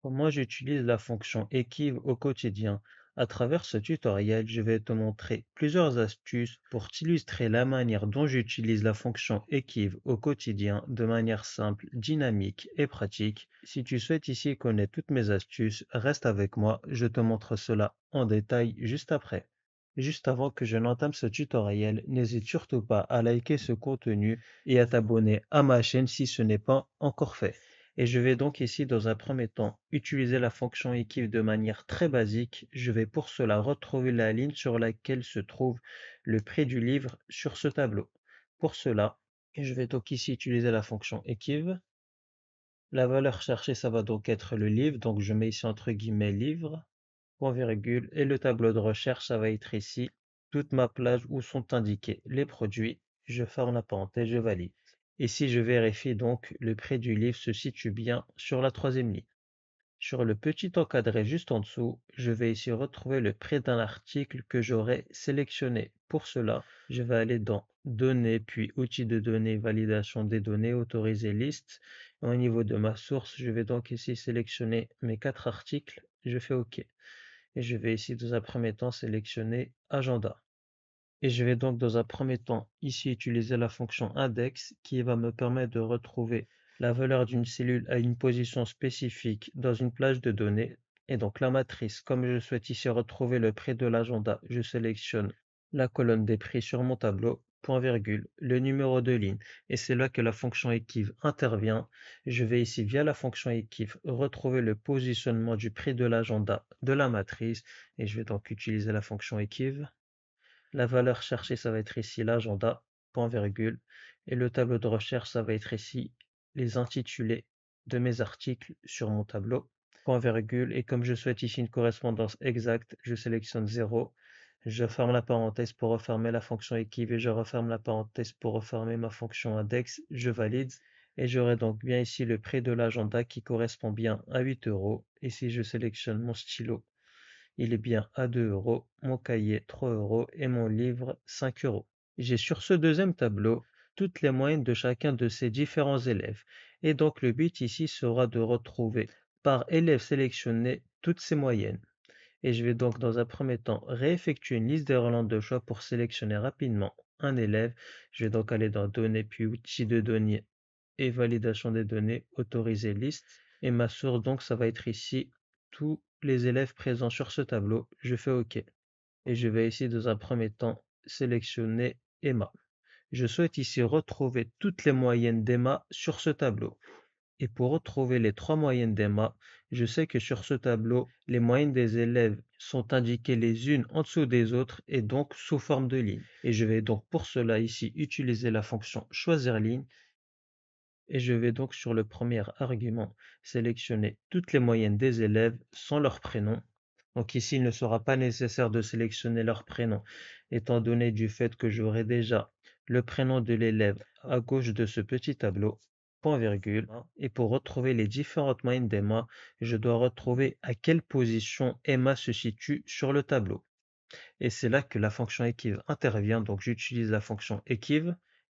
Moi, j'utilise la fonction Équive au quotidien. À travers ce tutoriel, je vais te montrer plusieurs astuces pour t'illustrer la manière dont j'utilise la fonction Équive au quotidien de manière simple, dynamique et pratique. Si tu souhaites ici connaître toutes mes astuces, reste avec moi, je te montre cela en détail juste après. Juste avant que je n'entame ce tutoriel, n'hésite surtout pas à liker ce contenu et à t'abonner à ma chaîne si ce n'est pas encore fait. Et je vais donc ici, dans un premier temps, utiliser la fonction équipe de manière très basique. Je vais pour cela retrouver la ligne sur laquelle se trouve le prix du livre sur ce tableau. Pour cela, je vais donc ici utiliser la fonction équipe. La valeur cherchée, ça va donc être le livre. Donc je mets ici entre guillemets livre, point virgule, et le tableau de recherche, ça va être ici toute ma plage où sont indiqués les produits. Je ferme la parenthèse, je valide. Ici, je vérifie donc le prix du livre se situe bien sur la troisième ligne. Sur le petit encadré juste en dessous, je vais ici retrouver le prix d'un article que j'aurais sélectionné. Pour cela, je vais aller dans Données, puis Outils de données, validation des données, autoriser liste. Au niveau de ma source, je vais donc ici sélectionner mes 4 articles. Je fais OK. Et je vais ici dans un premier temps sélectionner Agenda. Et je vais donc dans un premier temps ici utiliser la fonction index qui va me permettre de retrouver la valeur d'une cellule à une position spécifique dans une plage de données. Et donc la matrice, comme je souhaite ici retrouver le prix de l'agenda, je sélectionne la colonne des prix sur mon tableau, point virgule, le numéro de ligne. Et c'est là que la fonction équive intervient. Je vais ici via la fonction équive retrouver le positionnement du prix de l'agenda de la matrice. Et je vais donc utiliser la fonction équive. La valeur cherchée, ça va être ici l'agenda, point virgule, et le tableau de recherche, ça va être ici les intitulés de mes articles sur mon tableau, point virgule, et comme je souhaite ici une correspondance exacte, je sélectionne 0, je ferme la parenthèse pour refermer la fonction équive et je referme la parenthèse pour refermer ma fonction index, je valide, et j'aurai donc bien ici le prix de l'agenda qui correspond bien à 8 euros, et si je sélectionne mon stylo, il est bien à 2 euros, mon cahier 3 euros et mon livre 5 euros. J'ai sur ce deuxième tableau toutes les moyennes de chacun de ces différents élèves. Et donc le but ici sera de retrouver par élève sélectionné toutes ces moyennes. Et je vais donc dans un premier temps réeffectuer une liste d'Irlande de choix pour sélectionner rapidement un élève. Je vais donc aller dans Données puis Outils de données et validation des données, autoriser liste. Et ma source, donc, ça va être ici tous les élèves présents sur ce tableau. Je fais OK. Et je vais ici, dans un premier temps, sélectionner Emma. Je souhaite ici retrouver toutes les moyennes d'Emma sur ce tableau. Et pour retrouver les 3 moyennes d'Emma, je sais que sur ce tableau, les moyennes des élèves sont indiquées les unes en dessous des autres et donc sous forme de ligne. Et je vais donc pour cela ici utiliser la fonction choisir ligne et je vais donc sur le premier argument sélectionner toutes les moyennes des élèves sans leur prénom. Donc ici, il ne sera pas nécessaire de sélectionner leur prénom, étant donné du fait que j'aurai déjà le prénom de l'élève à gauche de ce petit tableau, point virgule. Et pour retrouver les différentes moyennes d'Emma, je dois retrouver à quelle position Emma se situe sur le tableau. Et c'est là que la fonction équive intervient. Donc j'utilise la fonction équive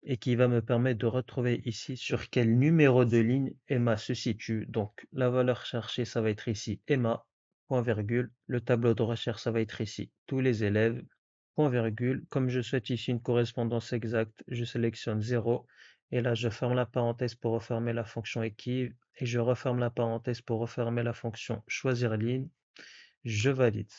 et qui va me permettre de retrouver ici sur quel numéro de ligne Emma se situe. Donc la valeur cherchée, ça va être ici Emma, point virgule. Le tableau de recherche, ça va être ici tous les élèves, point virgule. Comme je souhaite ici une correspondance exacte, je sélectionne 0. Et là, je ferme la parenthèse pour refermer la fonction équive et je referme la parenthèse pour refermer la fonction choisir ligne. Je valide.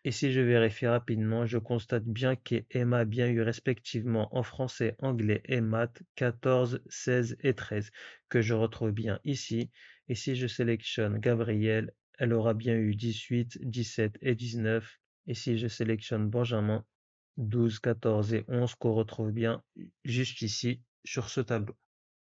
Et si je vérifie rapidement, je constate bien qu'Emma a bien eu respectivement en français, anglais et maths 14, 16 et 13, que je retrouve bien ici. Et si je sélectionne Gabriel, elle aura bien eu 18, 17 et 19. Et si je sélectionne Benjamin, 12, 14 et 11 qu'on retrouve bien juste ici sur ce tableau.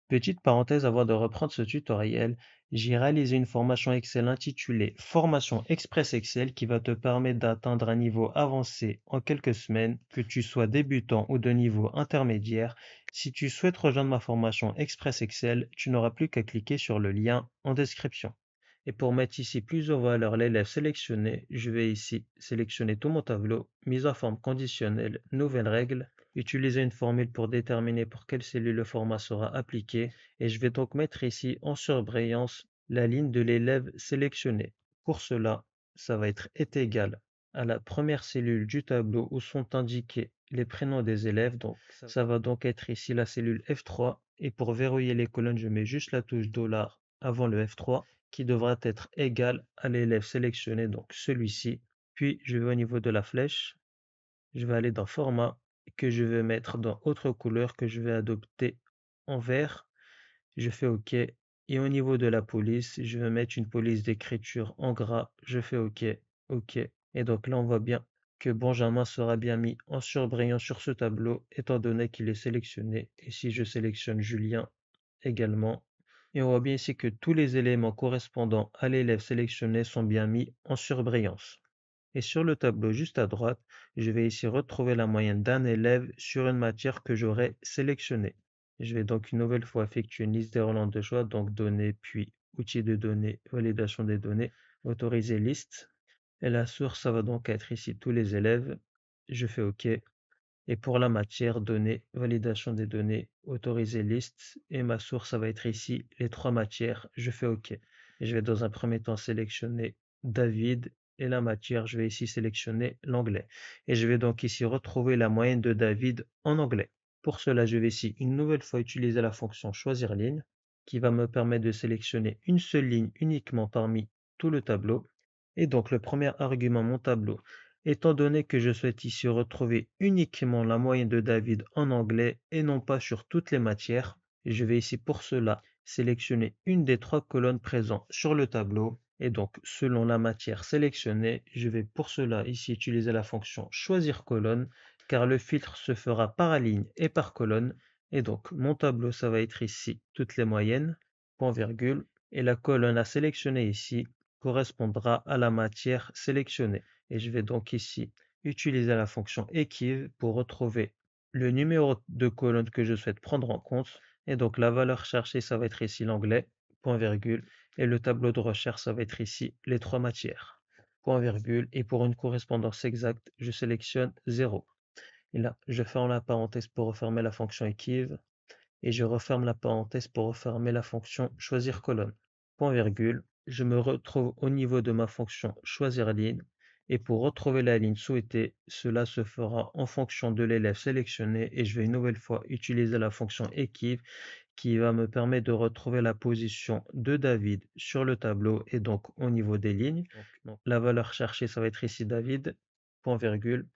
Petite parenthèse avant de reprendre ce tutoriel, j'ai réalisé une formation Excel intitulée Formation Express Excel qui va te permettre d'atteindre un niveau avancé en quelques semaines, que tu sois débutant ou de niveau intermédiaire. Si tu souhaites rejoindre ma formation Express Excel, tu n'auras plus qu'à cliquer sur le lien en description. Et pour mettre ici plus en valeur l'élève sélectionné, je vais ici sélectionner tout mon tableau, mise en forme conditionnelle, nouvelle règle, utiliser une formule pour déterminer pour quelle cellule le format sera appliqué et je vais donc mettre ici en surbrillance la ligne de l'élève sélectionné. Pour cela, ça va est égal à la première cellule du tableau où sont indiqués les prénoms des élèves. Donc, ça va donc être ici la cellule F3. Et pour verrouiller les colonnes, je mets juste la touche $ avant le F3 qui devra être égal à l'élève sélectionné, donc celui-ci. Puis, je vais au niveau de la flèche, je vais aller dans Format que je vais mettre dans Autre couleur que je vais adopter en vert. Je fais OK. Et au niveau de la police, je vais mettre une police d'écriture en gras. Je fais OK, OK. Et donc là, on voit bien que Benjamin sera bien mis en surbrillant sur ce tableau, étant donné qu'il est sélectionné. Et si je sélectionne Julien également, et on voit bien ici que tous les éléments correspondant à l'élève sélectionné sont bien mis en surbrillance. Et sur le tableau juste à droite, je vais ici retrouver la moyenne d'un élève sur une matière que j'aurai sélectionnée. Je vais donc une nouvelle fois effectuer une liste des relents de choix, donc données, puis outils de données, validation des données, autoriser liste. Et la source, ça va donc être ici tous les élèves. Je fais OK. Et pour la matière, données, validation des données, autoriser liste. Et ma source, ça va être ici les 3 matières. Je fais OK. Et je vais dans un premier temps sélectionner David. Et la matière, je vais ici sélectionner l'anglais. Et je vais donc ici retrouver la moyenne de David en anglais. Pour cela, je vais ici une nouvelle fois utiliser la fonction choisir ligne qui va me permettre de sélectionner une seule ligne uniquement parmi tout le tableau. Et donc le premier argument, mon tableau, étant donné que je souhaite ici retrouver uniquement la moyenne de David en anglais et non pas sur toutes les matières, je vais ici pour cela sélectionner une des 3 colonnes présentes sur le tableau. Et donc, selon la matière sélectionnée, je vais pour cela ici utiliser la fonction choisir colonne, car le filtre se fera par ligne et par colonne. Et donc, mon tableau, ça va être ici toutes les moyennes, point virgule, et la colonne à sélectionner ici correspondra à la matière sélectionnée. Et je vais donc ici utiliser la fonction equiv pour retrouver le numéro de colonne que je souhaite prendre en compte. Et donc la valeur cherchée, ça va être ici l'anglais, point virgule, et le tableau de recherche, ça va être ici les 3 matières, point virgule, et pour une correspondance exacte, je sélectionne 0. Et là, je ferme la parenthèse pour refermer la fonction equiv, et je referme la parenthèse pour refermer la fonction choisir colonne. Point virgule, je me retrouve au niveau de ma fonction choisir ligne et pour retrouver la ligne souhaitée, cela se fera en fonction de l'élève sélectionné et je vais une nouvelle fois utiliser la fonction equiv qui va me permettre de retrouver la position de David sur le tableau et donc au niveau des lignes. Donc, la valeur cherchée, ça va être ici David, point virgule.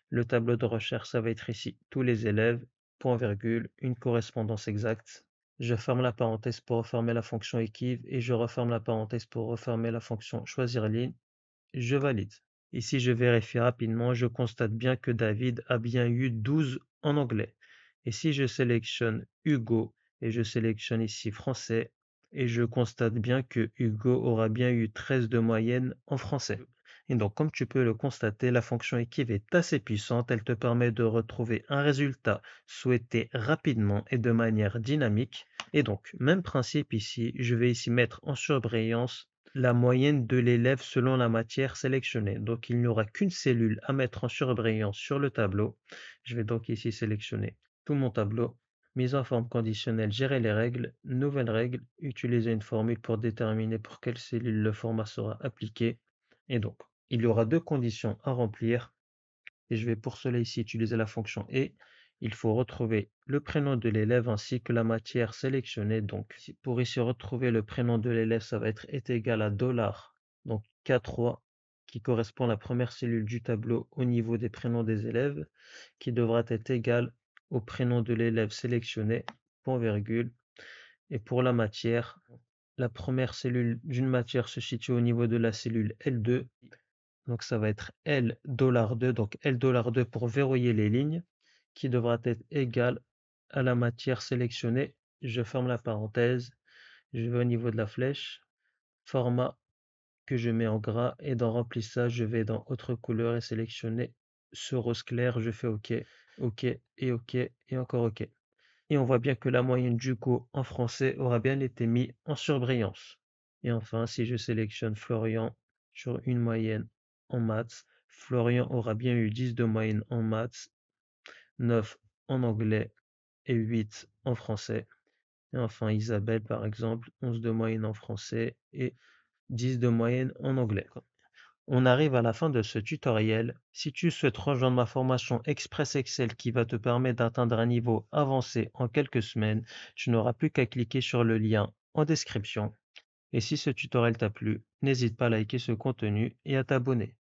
Le tableau de recherche, ça va être ici tous les élèves, point virgule, une correspondance exacte. Je ferme la parenthèse pour refermer la fonction equiv et je referme la parenthèse pour refermer la fonction choisir ligne. Je valide. Ici, je vérifie rapidement, je constate bien que David a bien eu 12 en anglais. Et si je sélectionne Hugo et je sélectionne ici français, et je constate bien que Hugo aura bien eu 13 de moyenne en français. Et donc, comme tu peux le constater, la fonction equiv est assez puissante. Elle te permet de retrouver un résultat souhaité rapidement et de manière dynamique. Et donc, même principe ici, je vais ici mettre en surbrillance la moyenne de l'élève selon la matière sélectionnée. Donc, il n'y aura qu'une cellule à mettre en surbrillance sur le tableau. Je vais donc ici sélectionner tout mon tableau. Mise en forme conditionnelle, gérer les règles. Nouvelle règle, utiliser une formule pour déterminer pour quelle cellule le format sera appliqué. Et donc, il y aura 2 conditions à remplir. Et je vais pour cela ici utiliser la fonction et. Il faut retrouver le prénom de l'élève ainsi que la matière sélectionnée. Donc, pour ici retrouver le prénom de l'élève, ça va être est égal à $, donc K3, qui correspond à la première cellule du tableau au niveau des prénoms des élèves, qui devra être égal au prénom de l'élève sélectionné, point virgule. Et pour la matière, la première cellule d'une matière se situe au niveau de la cellule L2. Donc ça va être L$2, donc L$2 pour verrouiller les lignes, qui devra être égal à la matière sélectionnée. Je ferme la parenthèse, je vais au niveau de la flèche, format que je mets en gras, et dans remplissage, je vais dans autre couleur et sélectionner ce rose clair. Je fais OK, OK et OK et encore OK. Et on voit bien que la moyenne du coup en français aura bien été mise en surbrillance. Et enfin, si je sélectionne Florian sur une moyenne en maths, Florian aura bien eu 10 de moyenne en maths, 9 en anglais et 8 en français. Et enfin, Isabelle, par exemple, 11 de moyenne en français et 10 de moyenne en anglais. On arrive à la fin de ce tutoriel. Si tu souhaites rejoindre ma formation Express Excel qui va te permettre d'atteindre un niveau avancé en quelques semaines, tu n'auras plus qu'à cliquer sur le lien en description. Et si ce tutoriel t'a plu, n'hésite pas à liker ce contenu et à t'abonner.